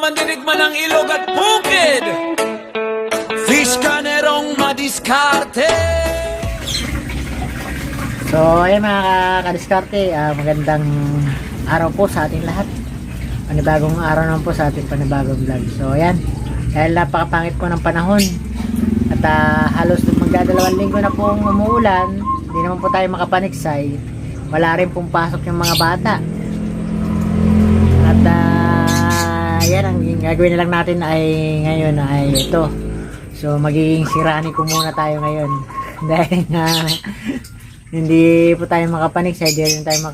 mandinig man ang ilog at bukid. Fish ka nerong madiskarte. So ayun mga kadiskarte, magandang araw po sa ating lahat. Panibagong araw naman po sa ating panibagong vlog. So ayan, dahil napakapangit po ng panahon at halos magdadalawang linggo na pong umuulan, hindi naman po tayo makapaniksay, wala rin pong pasok yung mga bata. At yan, ang gagawin na lang natin ay ngayon ay ito. So magiging sirani ko muna tayo ngayon dahil hindi po tayo makapaniksay, hindi rin tayo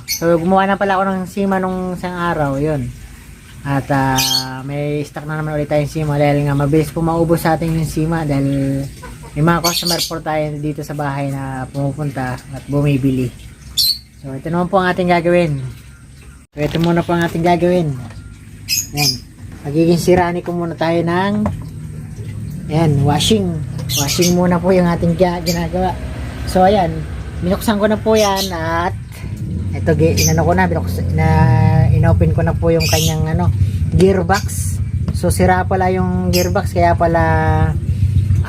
So gumawa na pala ako ng sima nung isang araw, yun. At may stock na naman ulit tayong sima dahil nga mabilis po maubos sa atin yung sima dahil may mga customer po tayo dito sa bahay na pumupunta at bumibili. So ito naman po ang ating gagawin. So ito muna po ang ating gagawin. Ayan, magiging sirani ko muna tayo ng washing muna po yung ating ginagawa. So ayan, binuksan ko na po yan at ito inopen ko na po yung kanyang gearbox. So sira pala yung gearbox kaya pala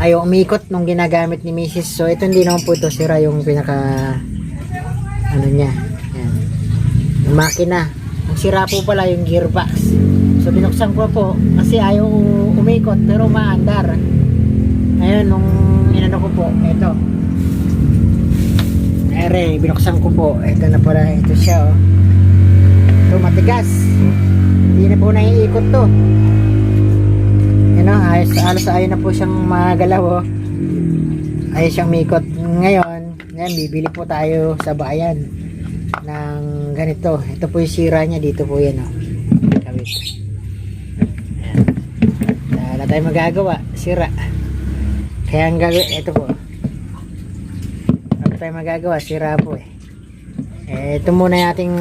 ayaw umikot nung ginagamit ni Mrs. So ito hindi naman po ito sira, yung pinaka niya. Ayan, yung makina. Ang sira po pala yung gearbox. So binuksan ko po kasi ayaw umikot pero maandar. Ayun, nung ko po, ito. Binuksan ko po. Ito na pala, ito siya, oh. Ito matigas. Hindi na po naiikot to. Yan, halos ayaw na po siyang magalaw, oh. Ayaw siyang mikot. Ngayon, bibili po tayo sa bayan ng ganito. Ito po yung sira niya. Dito po yan, oh. Kawit. Wala tayong magagawa. Sira. Kaya ang gagawin, ito po. Tayo magagawa, sira po ito muna yung ating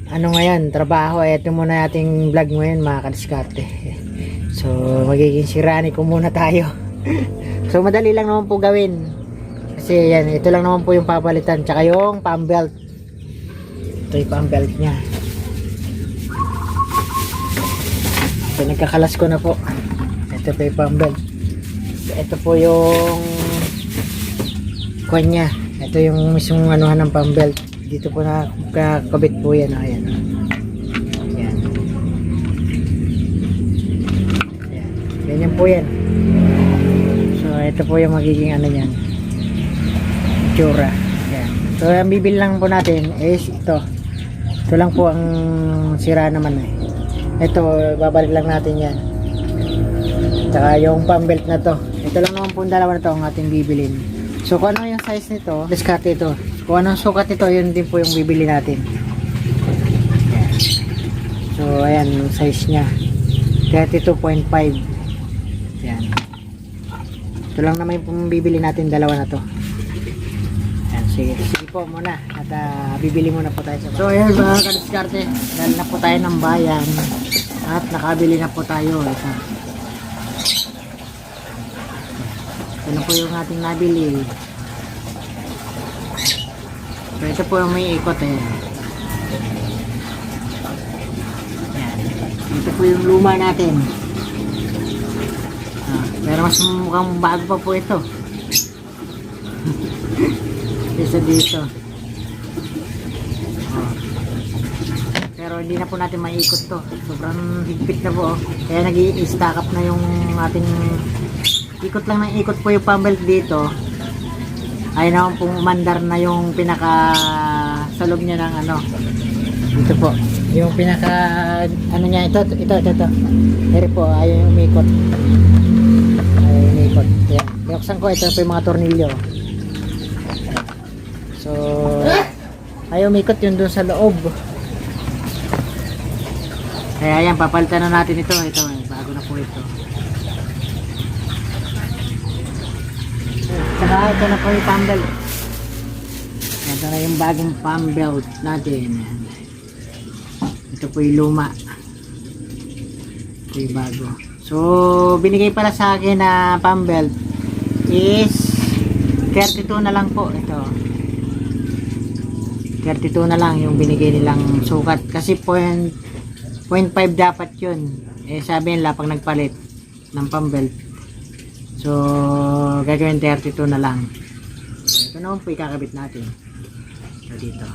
ngayon, trabaho. Ito muna yung ating vlog ngayon mga kadiskarte. So magiging sirani ko muna tayo. So madali lang naman po gawin kasi yan, ito lang naman po yung papalitan tsaka yung pump belt. Ito yung pump belt nya. So nagkakalas ko na po. Ito po yung pump belt. So, ito po yung kanya. Ito yung mismong anuhan ng pump belt. Dito po na kakabit po yan. Ayan. Ayan. Ayan. Ganyan po yan. So ito po yung magiging niyan. Itsura. Ayan. So ang bibili lang po natin is ito. Ito lang po ang sira naman Ito, babalik lang natin yan. Saka yung pump belt na to. Ito lang naman po ang dalawa na to ang ating bibilin. So kung ano yung size nito, diskarte ito. Kung anong sukat ito, yun din po yung bibili natin. Ayan. So ayan yung size nya 32.5. Ayan. Ito lang naman yung bibili natin, dalawa na to. Ayan, sige po muna. At bibili muna po tayo. So ayan mga kadiskarte, dahil na po tayo ng bayan at nakabili na po tayo. Ito na po yung ating nabili. So ito po yung may ikot Ayan. Ito po yung luma natin. Pero mas mukhang bago pa po ito. Isa dito. Pero hindi na po natin maikot to. Sobrang higpit na po. Kaya nag-i-stack up na yung ating ikot lang ng ikot po yung pump belt dito. Ay naman pong umandar na yung pinaka sa loob niya ng dito po. Yung pinaka niya ito. Here po ay umikot. Ay umikot. Yan. Binuksan ko, ito po yung mga tornilyo. So ay umikot yun doon sa loob. Kaya yan, papalitan na natin ito. Ito, bago na po ito. Saka ito na po yung pump belt. Ito na yung bagong pump belt natin. Ito po yung luma. Ito yung bago. So binigay pala sa akin na pump belt is 32 na lang po. Ito 32 na lang yung binigay nilang sukat kasi 0.5 0.5 dapat yun. Sabi nila pag nagpalit ng pambelt, so gagawin 32 na lang. So, ito naman po ikakabit natin. So dito,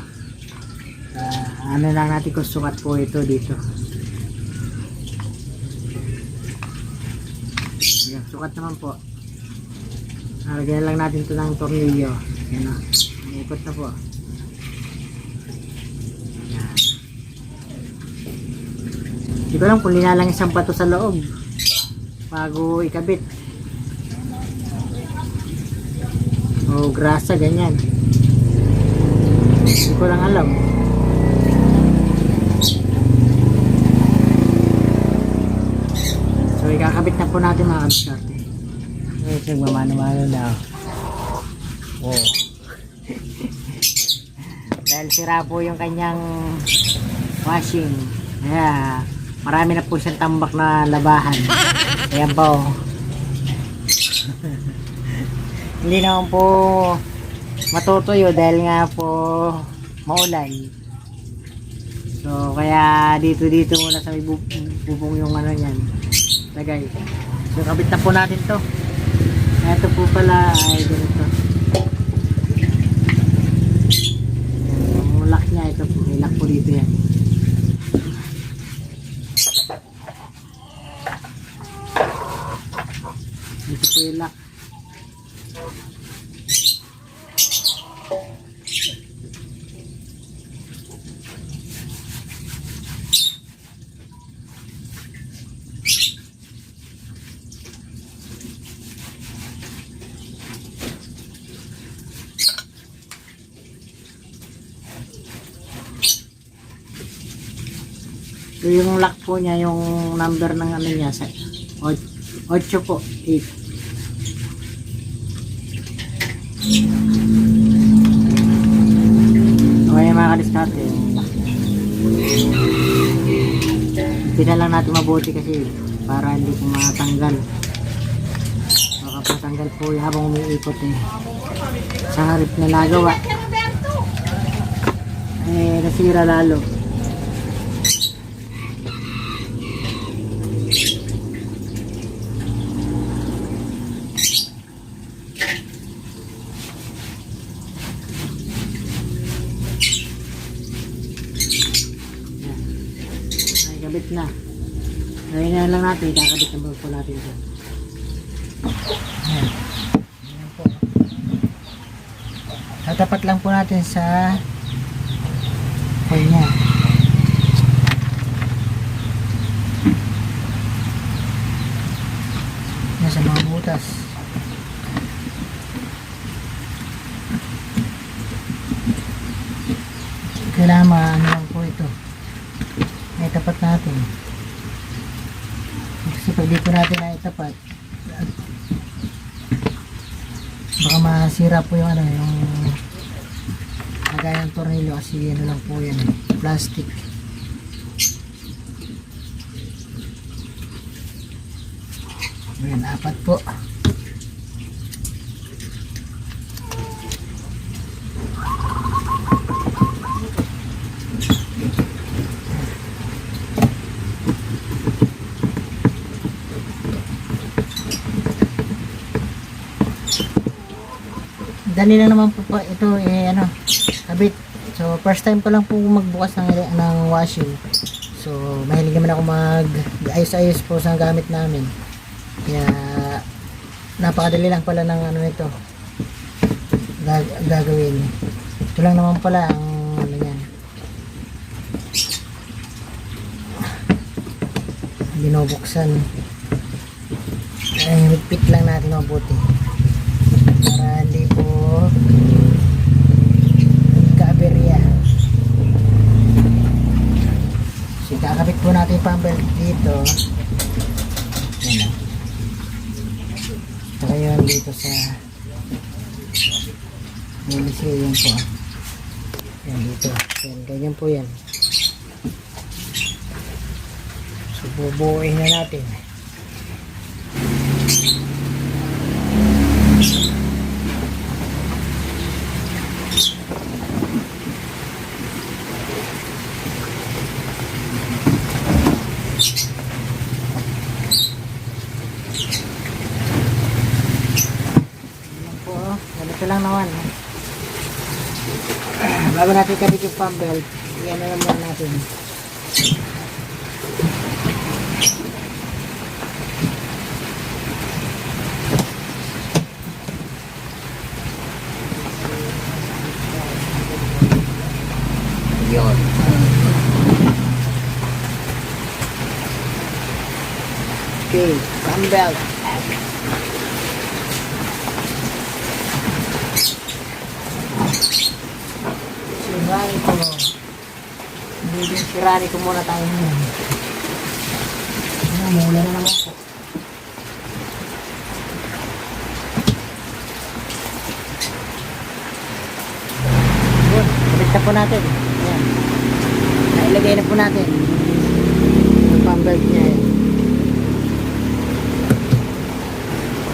ano lang natin kung sukat po ito dito. Yan, sukat naman po. Lagyan lang natin ito ng tornilyo. Yan o, ikot na po. Yan. Hindi ko lang kung linalang isang bato sa loob bago ikabit. O grasa, ganyan. Hindi ko lang alam. So ikakabit na po natin mga kabisarte. So magmamano-mano na. Oh. Dahil sira po yung kanyang washing. Kaya marami na po siyang tambak na labahan. Ayan po. Hindi naman po matutuyo dahil nga po maulan. So kaya dito muna sa may bubong yung ano niyan. Lagay. So kabit na po natin to. Ito po pala ay ganito. Yung lock niya, ito po. May lock po dito yan. Ito po yung lock. So yung lock po niya, yung number ng ano niya, 8 po, 8. Okay mga kadiskarte, yung lock niya. Tingnan lang natin mabuti kasi para hindi po matanggal. Baka patanggal po yung habang umiikot sa harip na nagawa. Nasira lalo. Kabit na. Gawin na lang natin. Kakabit na po natin ito. Ayan. Ayan po. Tatapat lang po natin sa coil niya. Yan sa mga butas. Kailangan ano lang po ito. Ay tapat natin kasi pag dito natin ay tapat baka masira po yung ano yung lagay ng tornilyo kasi ano lang po yan plastic. Ayan, 4 po. Dali lang naman po ito ano, kabit. So first time ko lang po magbukas ng washing. So mahilig naman ako mag-ayos-ayos po sa gamit namin. Kaya napakadali lang pala ng ano nito. Gagawin. Ito lang naman pala ang ano yan. Binubuksan. Ay, higpit lang natin mabuti. Para hindi po kaaberya. So kakabit po natin yung pambelt dito. Yan. Saka yun dito sa yan po. Yan dito. Yan, ganyan po yan. So bubuuin na natin. Bago natin kabit yung pump belt, yan na naman natin. Yun. Okay, pump belt. Sirani ko. Sirani ko muna tayo ngayon. Mula na naman po. Yun, kapit na po natin. Ayan. Nailagay na po natin. Yung pump belt niya yan.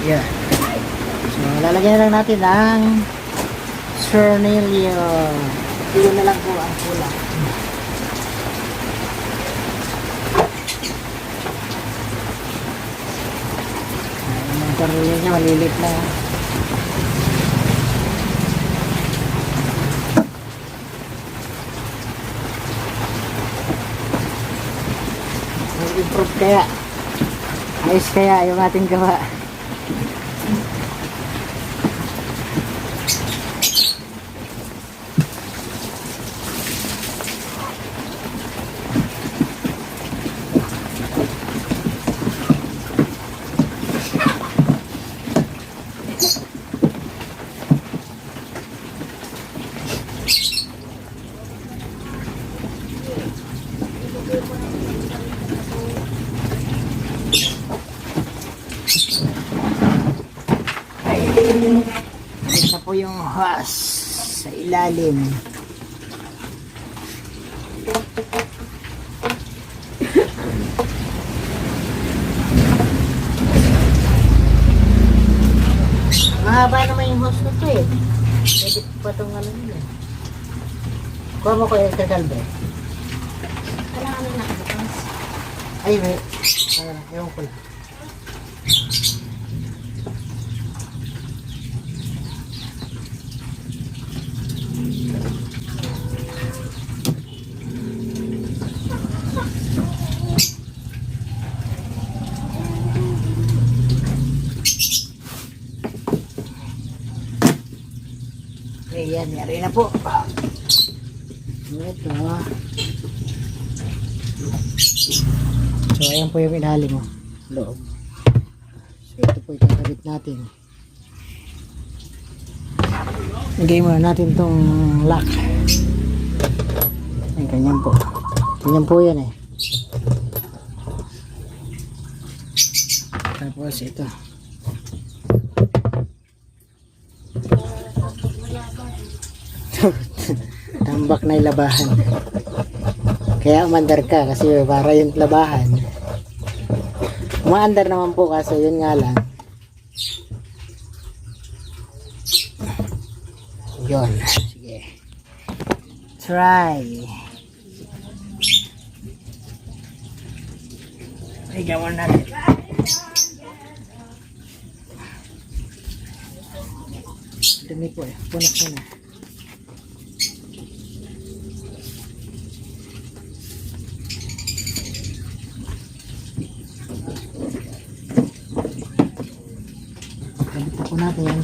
Yan. So, lalagyan lang natin ang Sernilio. Ito na lang po ang kulang. Ang mga Sernilio niya malilit na. Mag-improve kaya. Ayos kaya yung ating gawa. Ito po yung hose sa ilalim. Mahaba naman yung hose na to eh. Pwede pa itong ano nila. Kuha mo ko yung kalbe. Kailangan nyo nakabukas. Ay, may. Ewan ko lang. Ayan, yari na po. Ito. So, ayan po yung ilalim mo. Loob. So, ito po itatagit natin. Lagay muna natin tong lock. Ay, ganyan po. Ganyan po yan eh. Tapos ito. Tambak na ilabahan. Kaya umandar ka kasi para yung labahan. Umaandar naman po kaso yun nga lang. Yun. Sige. Try. Ay, gawin natin. Dumi po eh. Punas mo na. Kabit po natin.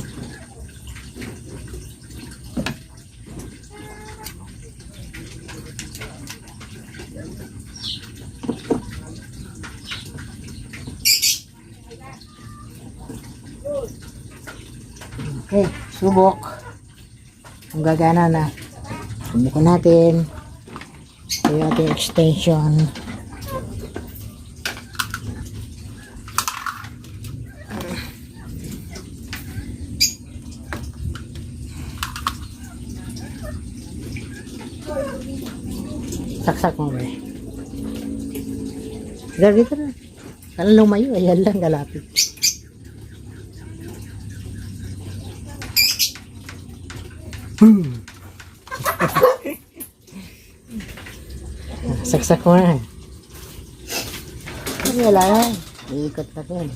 Okay, subok. Kung gagana na. Subukan natin. Ito yung ating extension. Saksak mo ba eh. Dito na. Kala lumayo. Ayan lang galapit. Saksak mo na. Wala na. Iikot natin.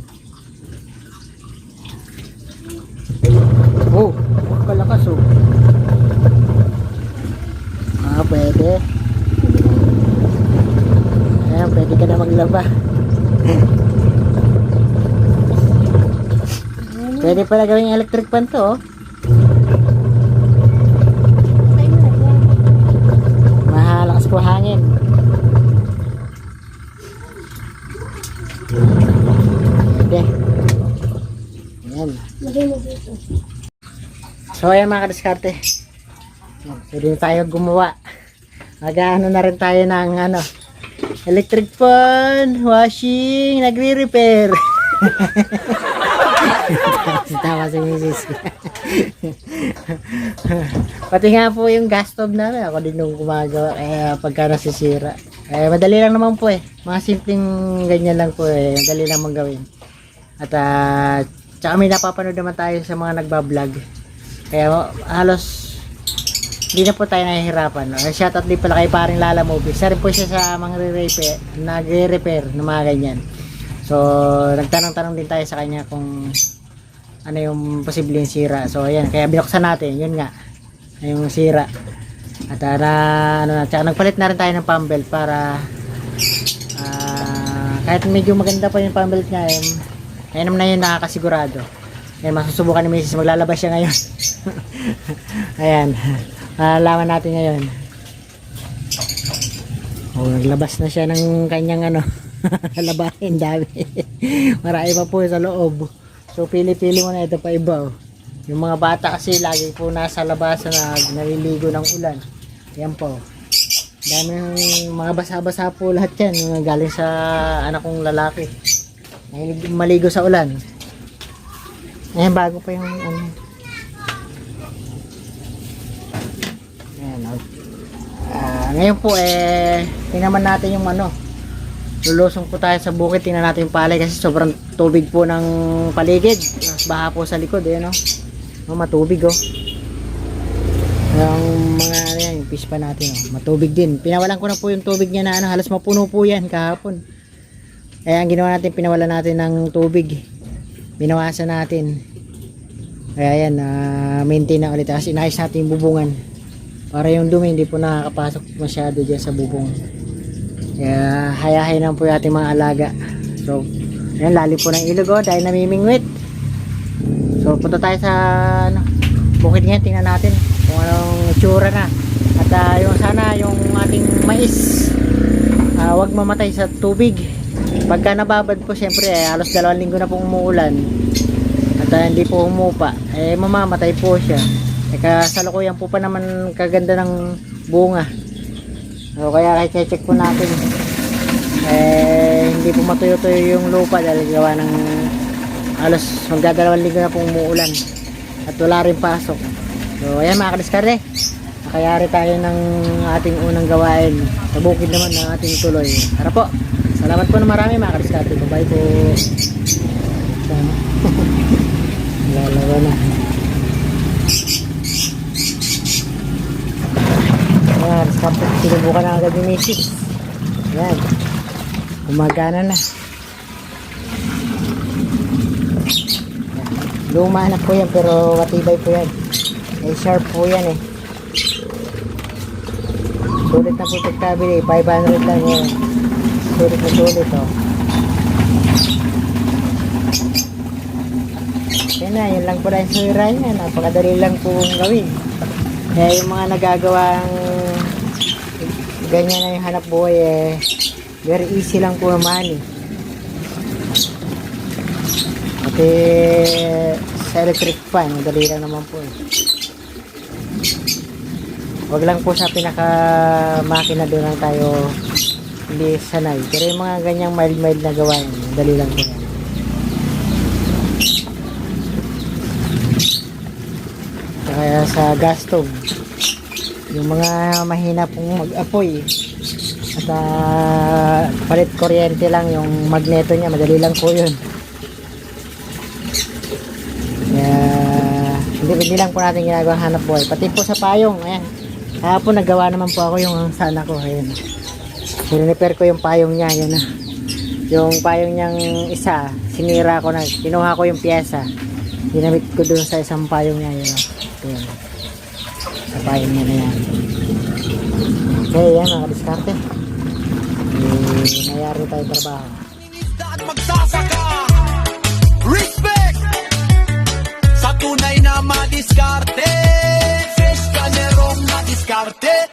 Oh, kalakas oh. Pwede pala gawing electric fan to, oh. Patay mo na yan. Mahalakas po hangin. Pwede. Ayan. Lagay mo dito. So ayan mga kadiskarte. Pwede na tayo gumawa. Mag-ano na rin tayo ng ano, electric fan, washing, nagre-repair. Tama si Mrs. Pati nga po yung gas stove namin, ako din nung gumagawa, kaya pagka nasisira. Madali lang naman po eh. Mga simpleng ganyan lang po eh. Madali lang manggawin. At tsaka may napapanood naman tayo sa mga nagbablog. Kaya halos hindi na po tayo nahihirapan. No? Shoutout din pala kay paring Lala Movie. Isa rin po siya sa mga nagre-repair ng mga ganyan. So, nagtanong-tanong din tayo sa kanya kung ano yung posibleng sira. So, ayan. Kaya binuksan natin. Yun nga. Yung sira. At tsaka nagpalit na rin tayo ng pambelt para kahit medyo maganda pa yung pambelt niya, ayun naman na yun nakakasigurado. Ayan, masusubukan ni Mrs. Maglalabas siya ngayon. Ayan. Malaman natin ngayon. Naglabas na siya ng kanyang ano. Labahin, dami. Marami pa po sa loob. So, pili-pili mo na ito pa iba. Yung mga bata kasi lagi po nasa labas na naliligo ng ulan. Yan po. Dami mga basa-basa po lahat yan. Yung galing sa anak kong lalaki. Maligo sa ulan. Ayan, bago pa yung ano. Ayan. Ngayon po tingnan natin yung ano. Lulusong po tayo sa bukid. Tingnan natin yung palay kasi sobrang tubig po ng paligid. Mas baha po sa likod. No? Matubig yung mga ano yan, yung fish pa natin matubig din. Pinawalan ko na po yung tubig niya na ano, halos mapuno po yan kahapon. Kaya ang ginawa natin, pinawalan natin ng tubig. Binawasan natin. Kaya yan, maintain na ulit. Kasi inayos natin yung bubungan. Para yung dumi hindi po nakakapasok masyado dyan sa bubong. Kaya hayahay na po yung ating mga alaga. So, ayan, lalim po ng ilog dahil namimingwit. So, punta tayo sa ano, bukid ngayon, tingnan natin kung anong itsura na. At yung sana yung ating mais wag mamatay sa tubig. Pagka nababad po, syempre halos 2 linggo na pong umuulan at hindi po humupa, mamamatay po siya. Kasalukuyan po pa naman kaganda ng bunga. So, kaya check po natin hindi po matuyo-tuyo yung lupa dahil gawa ng halos magdadalawang linggo na pong umuulan at wala rin pasok. So ayan mga kadiskarte, nakayari tayo ng ating unang gawain sa bukid naman ng ating tuloy. Tara po, salamat po na marami mga kadiskarte. Bye po. Lalawa na mga kadiskarte, sinubukan na agad yung misis. Ayan, gumagana na. Luma na po yan pero matibay po yan. Sharp po yan Sulit na po pagkabili. 500 lang yan. Sulit na sulit Yan na, yun lang po lang sura niya. Napakadali lang po gawin. Kaya yung mga nagagawang ganyan na yung hanap buhay very easy lang po naman Pati sa electric fan, madali lang naman po Wag lang po sa pinaka makina doon lang tayo hindi sanay. Pero yung mga ganyang mild na gawain, madali lang po yan. Kaya sa gas stove, yung mga mahina pong mag-apoy at palit kuryente lang yung magneto niya, madali lang po yun. Hindi lang po natin ginagawa hanap buhay. Pati po sa payong, ayan. Kahapon nagawa naman po ako yung sana ko, ayan. Repair ko yung payong niya, ayan na. Yung payong niyang isa, sinira ko na, kinuha ko yung pyesa. Ginamit ko dun sa isang payong niya, ayan. Ayan. Sa payong niya na yan. Okay, yan mga kadiskarte. Nayari tayo trabaho.